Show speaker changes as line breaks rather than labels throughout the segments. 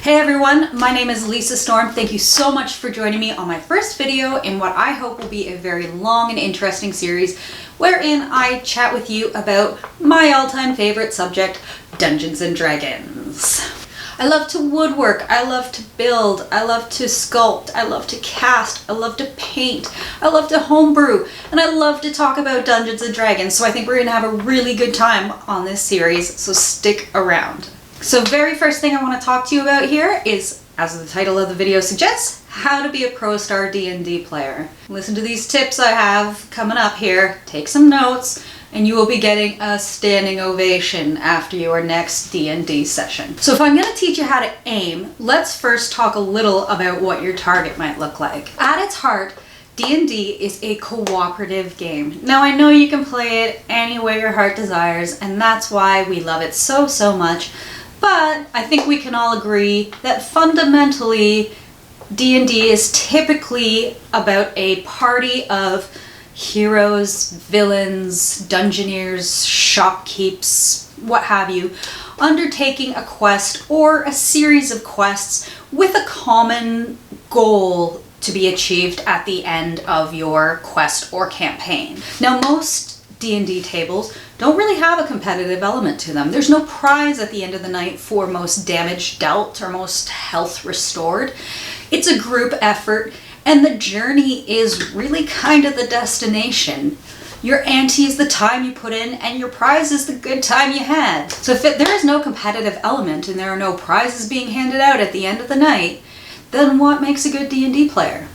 Hey everyone, my name is Lisa Storm. Thank you so much for joining me on my first video in what I hope will be a very long and interesting series wherein I chat with you about my all-time favorite subject, Dungeons and Dragons. I love to woodwork, I love to build, I love to sculpt, I love to cast, I love to paint, I love to homebrew, and I love to talk about Dungeons and Dragons, so I think we're gonna have a really good time on this series, so stick around. So very first thing I want to talk to you about here is, as the title of the video suggests, how to be a PRO-STAR D&D player. Listen to these tips I have coming up here, take some notes, and you will be getting a standing ovation after your next D&D session. So if I'm going to teach you how to aim, let's first talk a little about what your target might look like. At its heart, D&D is a cooperative game. Now I know you can play it any way your heart desires, and that's why we love it so much. But I think we can all agree that fundamentally D&D is typically about a party of heroes, villains, dungeoneers, shopkeepers, what have you, undertaking a quest or a series of quests with a common goal to be achieved at the end of your quest or campaign. Now most D&D tables don't really have a competitive element to them. There's no prize at the end of the night for most damage dealt or most health restored. It's a group effort, and the journey is really kind of the destination. Your ante is the time you put in, and your prize is the good time you had. So if there is no competitive element and there are no prizes being handed out at the end of the night, then what makes a good D&D player?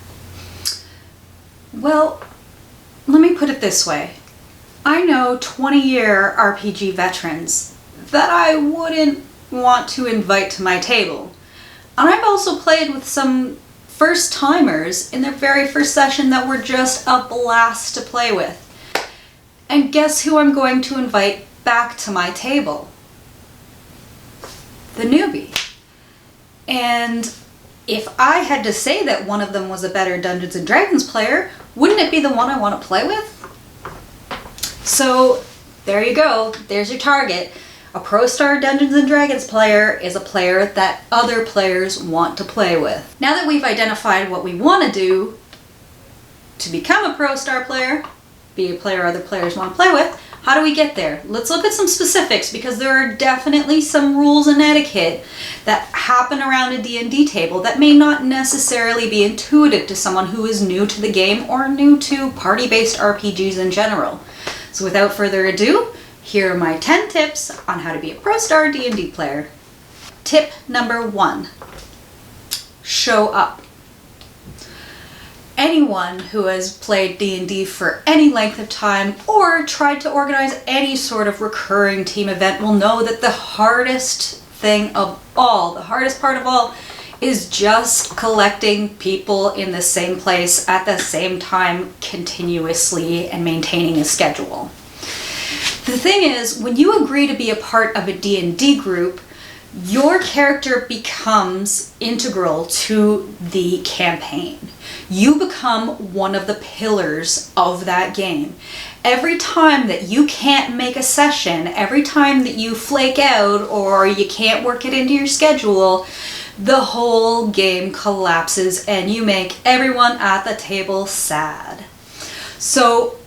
Well, let me put it this way. I know 20-year RPG veterans that I wouldn't want to invite to my table. And I've also played with some first-timers in their very first session that were just a blast to play with. And guess who I'm going to invite back to my table? The newbie. And if I had to say that one of them was a better Dungeons and Dragons player, wouldn't it be the one I want to play with? So there you go, there's your target. A PRO-STAR Dungeons and Dragons player is a player that other players want to play with. Now that we've identified what we want to do to become a PRO-STAR player, be a player other players want to play with, how do we get there? Let's look at some specifics, because there are definitely some rules and etiquette that happen around a D&D table that may not necessarily be intuitive to someone who is new to the game or new to party-based RPGs in general. So without further ado, here are my 10 tips on how to be a PRO-STAR D&D player. Tip number 1, show up. Anyone who has played D&D for any length of time or tried to organize any sort of recurring team event will know that the hardest thing of all, the hardest part of all, is just collecting people in the same place at the same time continuously and maintaining a schedule. The thing is, when you agree to be a part of a D&D group, your character becomes integral to the campaign. You become one of the pillars of that game. Every time that you can't make a session, every time that you flake out or you can't work it into your schedule, the whole game collapses and you make everyone at the table sad. So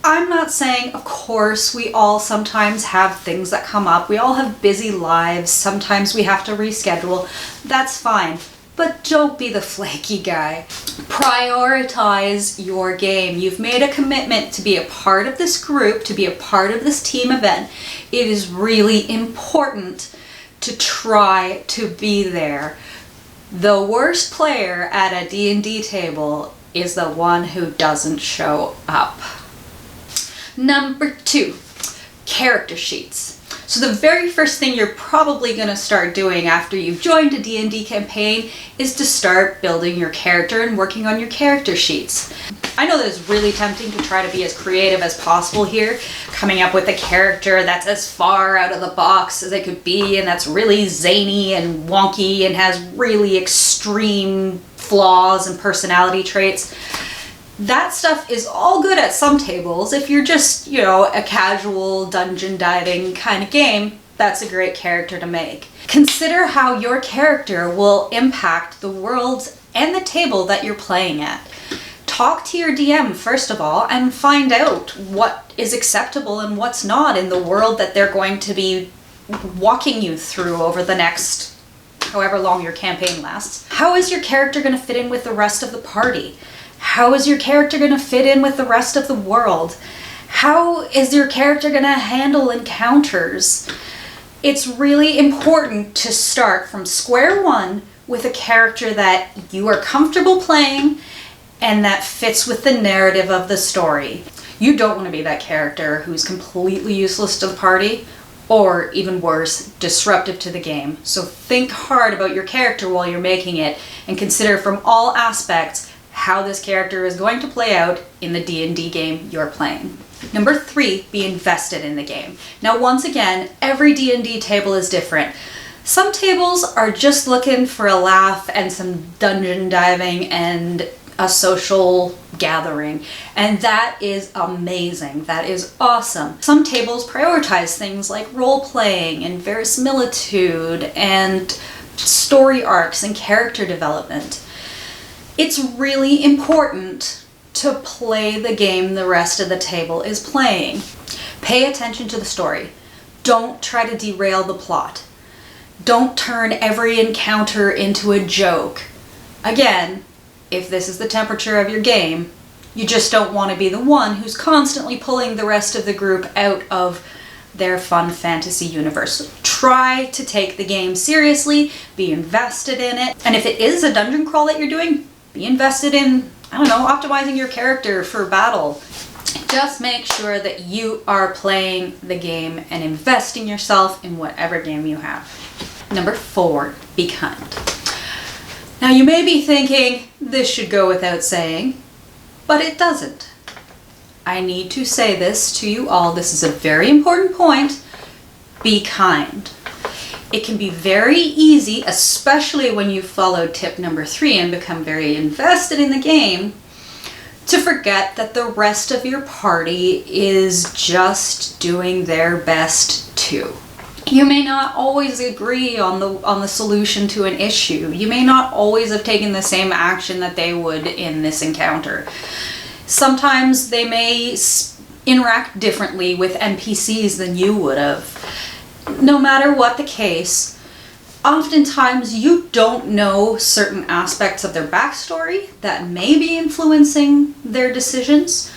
I'm not saying, of course, we all sometimes have things that come up. We all have busy lives. Sometimes we have to reschedule. That's fine. But don't be the flaky guy. Prioritize your game. You've made a commitment to be a part of this group, to be a part of this team event. It is really important to try to be there. The worst player at a D&D table is the one who doesn't show up. Number 2, character sheets. So the very first thing you're probably going to start doing after you've joined a D&D campaign is to start building your character and working on your character sheets. I know that it's really tempting to try to be as creative as possible here, coming up with a character that's as far out of the box as it could be and that's really zany and wonky and has really extreme flaws and personality traits. That stuff is all good at some tables. If you're just, a casual dungeon diving kind of game, that's a great character to make. Consider how your character will impact the world and the table that you're playing at. Talk to your DM first of all and find out what is acceptable and what's not in the world that they're going to be walking you through over the next however long your campaign lasts. How is your character going to fit in with the rest of the party? How is your character going to fit in with the rest of the world? How is your character going to handle encounters? It's really important to start from square one with a character that you are comfortable playing and that fits with the narrative of the story. You don't want to be that character who's completely useless to the party, or even worse, disruptive to the game. So think hard about your character while you're making it and consider from all aspects how this character is going to play out in the D&D game you're playing. Number 3, be invested in the game. Now once again, every D&D table is different. Some tables are just looking for a laugh and some dungeon diving and a social gathering, and that is amazing. That is awesome. Some tables prioritize things like role-playing and verisimilitude and story arcs and character development. It's really important to play the game the rest of the table is playing. Pay attention to the story. Don't try to derail the plot. Don't turn every encounter into a joke. Again, if this is the temperature of your game, you just don't want to be the one who's constantly pulling the rest of the group out of their fun fantasy universe. Try to take the game seriously, be invested in it, and if it is a dungeon crawl that you're doing, be invested in, I don't know, optimizing your character for battle. Just make sure that you are playing the game and investing yourself in whatever game you have. Number 4, be kind. Now you may be thinking, this should go without saying, but it doesn't. I need to say this to you all. This is a very important point. Be kind. It can be very easy, especially when you follow tip number 3 and become very invested in the game, to forget that the rest of your party is just doing their best too. You may not always agree on the solution to an issue. You may not always have taken the same action that they would in this encounter. Sometimes they may interact differently with NPCs than you would have. No matter what the case, oftentimes you don't know certain aspects of their backstory that may be influencing their decisions.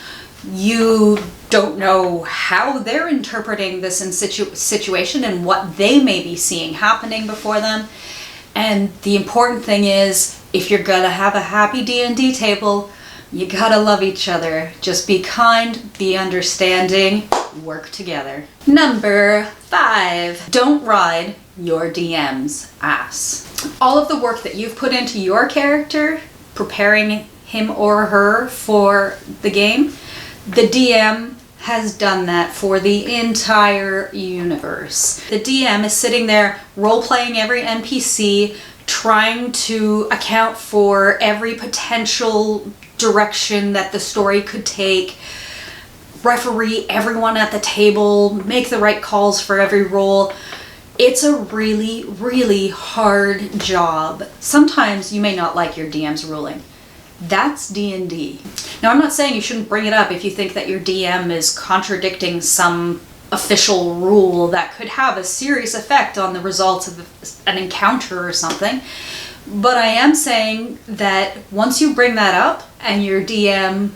You don't know how they're interpreting this situation and what they may be seeing happening before them. And the important thing is, if you're gonna have a happy D&D table, you gotta love each other. Just be kind, be understanding, work together. Number 5, don't ride your DM's ass. All of the work that you've put into your character, preparing him or her for the game, the DM has done that for the entire universe. The DM is sitting there role-playing every NPC, trying to account for every potential direction that the story could take, referee everyone at the table, make the right calls for every role. It's a really, really hard job. Sometimes you may not like your DM's ruling. That's D&D. Now, I'm not saying you shouldn't bring it up if you think that your DM is contradicting some official rule that could have a serious effect on the results of an encounter or something. But I am saying that once you bring that up and your DM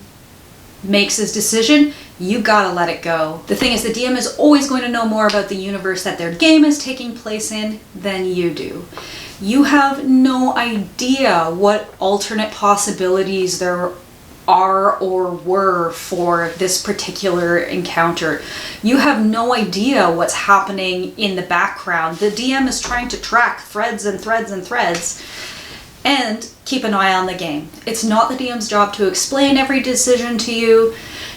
makes his decision, you gotta let it go. The thing is, the DM is always going to know more about the universe that their game is taking place in than you do. You have no idea what alternate possibilities there are or were for this particular encounter. You have no idea what's happening in the background. The DM is trying to track threads and threads and threads and keep an eye on the game. It's not the DM's job to explain every decision to you.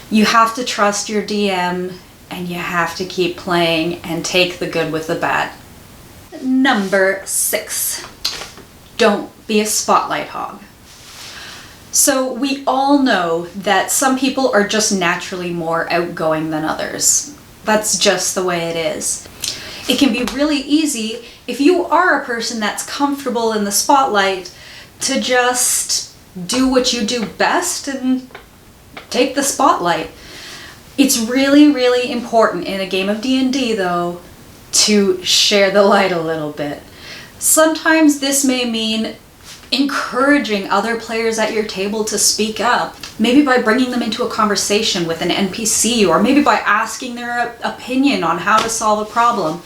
You have to trust your DM and you have to keep playing and take the good with the bad. Number 6, don't be a spotlight hog. So we all know that some people are just naturally more outgoing than others. That's just the way it is. It can be really easy, if you are a person that's comfortable in the spotlight, to just do what you do best and take the spotlight. It's really, really important in a game of D&D, though, to share the light a little bit. Sometimes this may mean encouraging other players at your table to speak up, maybe by bringing them into a conversation with an NPC, or maybe by asking their opinion on how to solve a problem.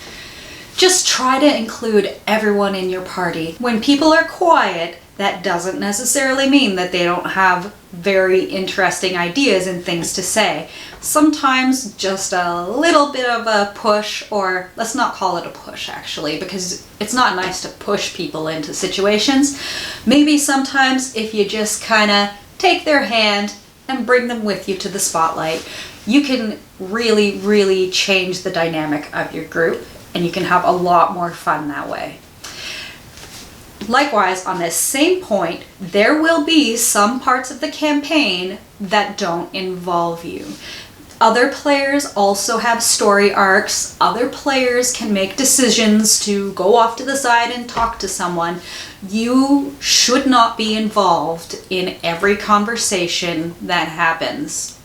Just try to include everyone in your party. When people are quiet, that doesn't necessarily mean that they don't have very interesting ideas and things to say. Sometimes just a little bit of a push, or let's not call it a push actually, because it's not nice to push people into situations. Maybe sometimes if you just kind of take their hand and bring them with you to the spotlight, you can really, really change the dynamic of your group, and you can have a lot more fun that way. Likewise, on this same point, there will be some parts of the campaign that don't involve you. Other players also have story arcs. Other players can make decisions to go off to the side and talk to someone. You should not be involved in every conversation that happens.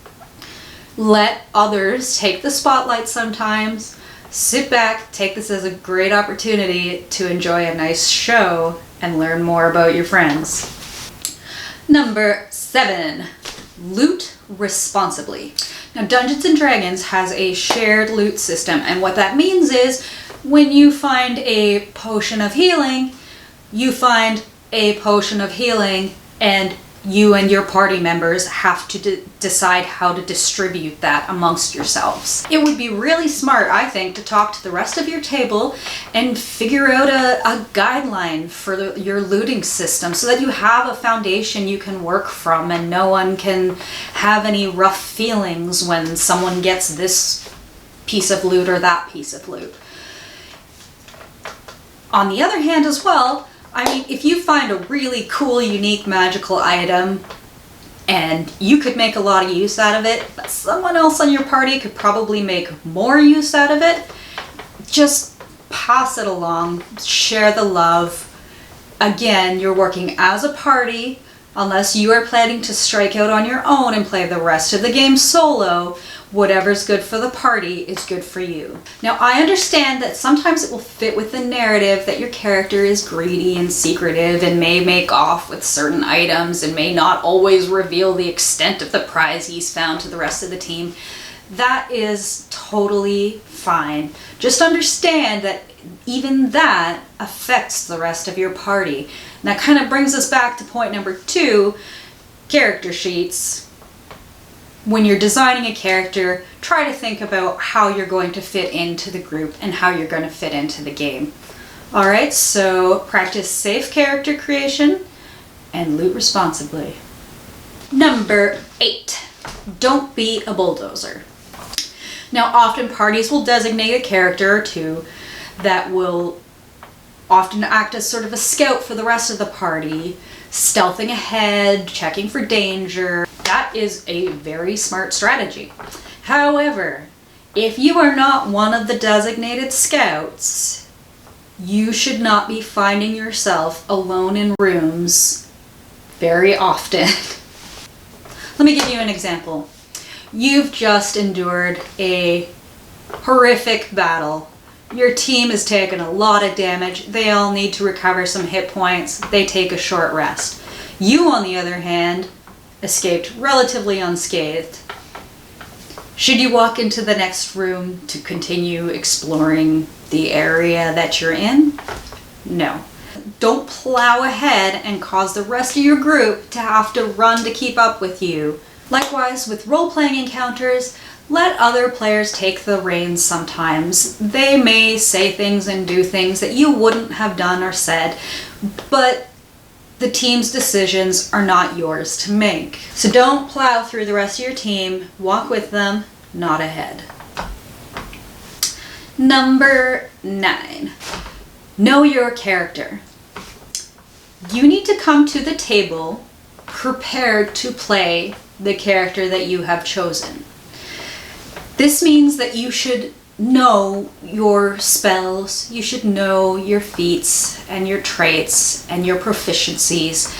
Let others take the spotlight sometimes. Sit back, take this as a great opportunity to enjoy a nice show and learn more about your friends. Number 7, loot responsibly. Now, Dungeons & Dragons has a shared loot system, and what that means is when you find a potion of healing, you find a potion of healing, and you and your party members have to decide how to distribute that amongst yourselves. It would be really smart, I think, to talk to the rest of your table and figure out a guideline for your looting system so that you have a foundation you can work from and no one can have any rough feelings when someone gets this piece of loot or that piece of loot. On the other hand as well, I mean, if you find a really cool, unique, magical item and you could make a lot of use out of it, but someone else on your party could probably make more use out of it, just pass it along, share the love. Again, you're working as a party. Unless you are planning to strike out on your own and play the rest of the game solo, whatever's good for the party is good for you. Now, I understand that sometimes it will fit with the narrative that your character is greedy and secretive and may make off with certain items and may not always reveal the extent of the prize he's found to the rest of the team. That is totally fine. Just understand that even that affects the rest of your party. And that kind of brings us back to point number 2, character sheets. When you're designing a character, try to think about how you're going to fit into the group and how you're going to fit into the game. Alright, so practice safe character creation and loot responsibly. Number 8, don't be a bulldozer. Now, often parties will designate a character or two that will often act as sort of a scout for the rest of the party, stealthing ahead, checking for danger. That is a very smart strategy. However, if you are not one of the designated scouts, you should not be finding yourself alone in rooms very often. Let me give you an example. You've just endured a horrific battle. Your team has taken a lot of damage. They all need to recover some hit points. They take a short rest. You, on the other hand, escaped relatively unscathed. Should you walk into the next room to continue exploring the area that you're in? No. Don't plow ahead and cause the rest of your group to have to run to keep up with you. Likewise, with role-playing encounters, let other players take the reins sometimes. They may say things and do things that you wouldn't have done or said, but the team's decisions are not yours to make. So don't plow through the rest of your team. Walk with them, not ahead. Number 9, know your character. You need to come to the table prepared to play the character that you have chosen. This means that you should know your spells, you should know your feats and your traits and your proficiencies.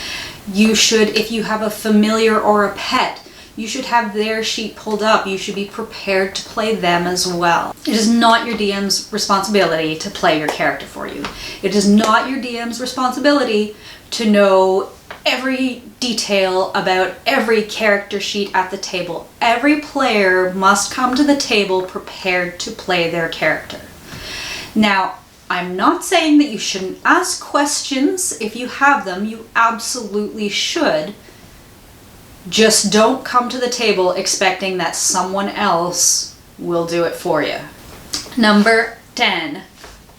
You should, if you have a familiar or a pet, you should have their sheet pulled up. You should be prepared to play them as well. It is not your DM's responsibility to play your character for you. It is not your DM's responsibility to know every detail about every character sheet at the table. Every player must come to the table prepared to play their character. Now, I'm not saying that you shouldn't ask questions. If you have them, you absolutely should. Just don't come to the table expecting that someone else will do it for you. Number 10,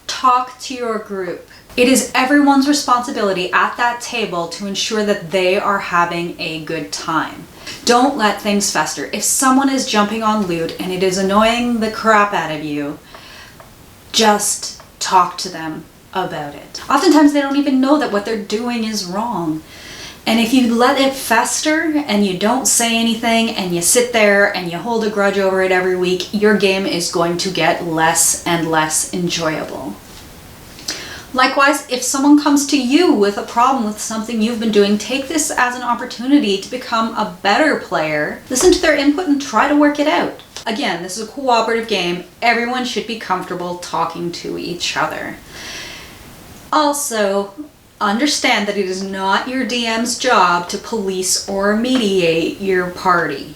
talk to your group. It is everyone's responsibility at that table to ensure that they are having a good time. Don't let things fester. If someone is jumping on loot and it is annoying the crap out of you, just talk to them about it. Oftentimes they don't even know that what they're doing is wrong. And if you let it fester and you don't say anything and you sit there and you hold a grudge over it every week, your game is going to get less and less enjoyable. Likewise, if someone comes to you with a problem with something you've been doing, take this as an opportunity to become a better player. Listen to their input and try to work it out. Again, this is a cooperative game. Everyone should be comfortable talking to each other. Also, understand that it is not your DM's job to police or mediate your party.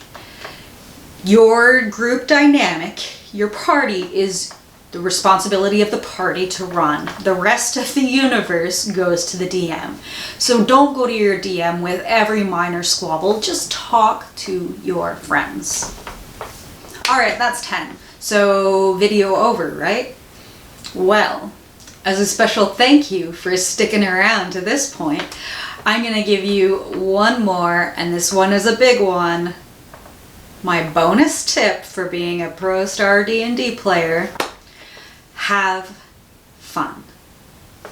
Your group dynamic, your party, is the responsibility of the party to run. The rest of the universe goes to the DM. So don't go to your DM with every minor squabble. Just talk to your friends. All right, that's 10. So video over, right? Well, as a special thank you for sticking around to this point, I'm gonna give you one more, and this one is a big one. My bonus tip for being a PRO-STAR D&D player: have fun.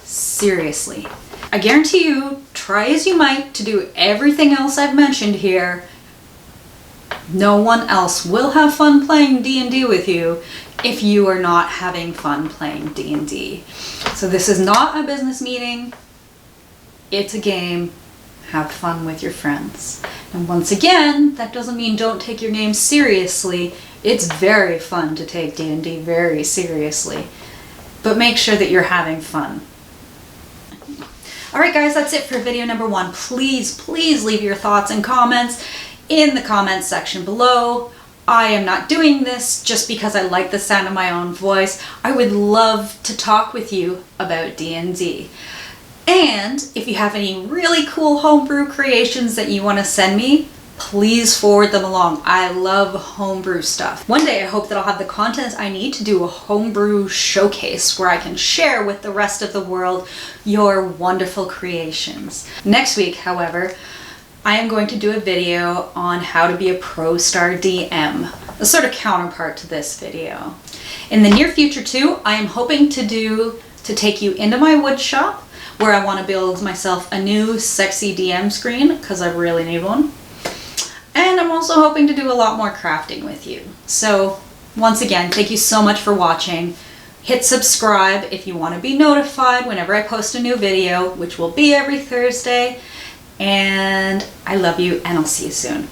Seriously. I guarantee you, try as you might to do everything else I've mentioned here, no one else will have fun playing D&D with you if you are not having fun playing D&D. So this is not a business meeting. It's a game. Have fun with your friends. And once again, that doesn't mean don't take your game seriously. It's very fun to take D&D very seriously. But make sure that you're having fun. Alright guys, that's it for video number 1. Please leave your thoughts and comments in the comments section below. I am not doing this just because I like the sound of my own voice. I would love to talk with you about D&D. And if you have any really cool homebrew creations that you want to send me, please forward them along. I love homebrew stuff. One day I hope that I'll have the content I need to do a homebrew showcase where I can share with the rest of the world your wonderful creations. Next week, however, I am going to do a video on how to be a PRO-STAR DM, a sort of counterpart to this video. In the near future too, I am hoping to take you into my wood shop where I want to build myself a new sexy DM screen because I really need one. And I'm also hoping to do a lot more crafting with you. So once again, thank you so much for watching. Hit subscribe if you want to be notified whenever I post a new video, which will be every Thursday. And I love you, and I'll see you soon.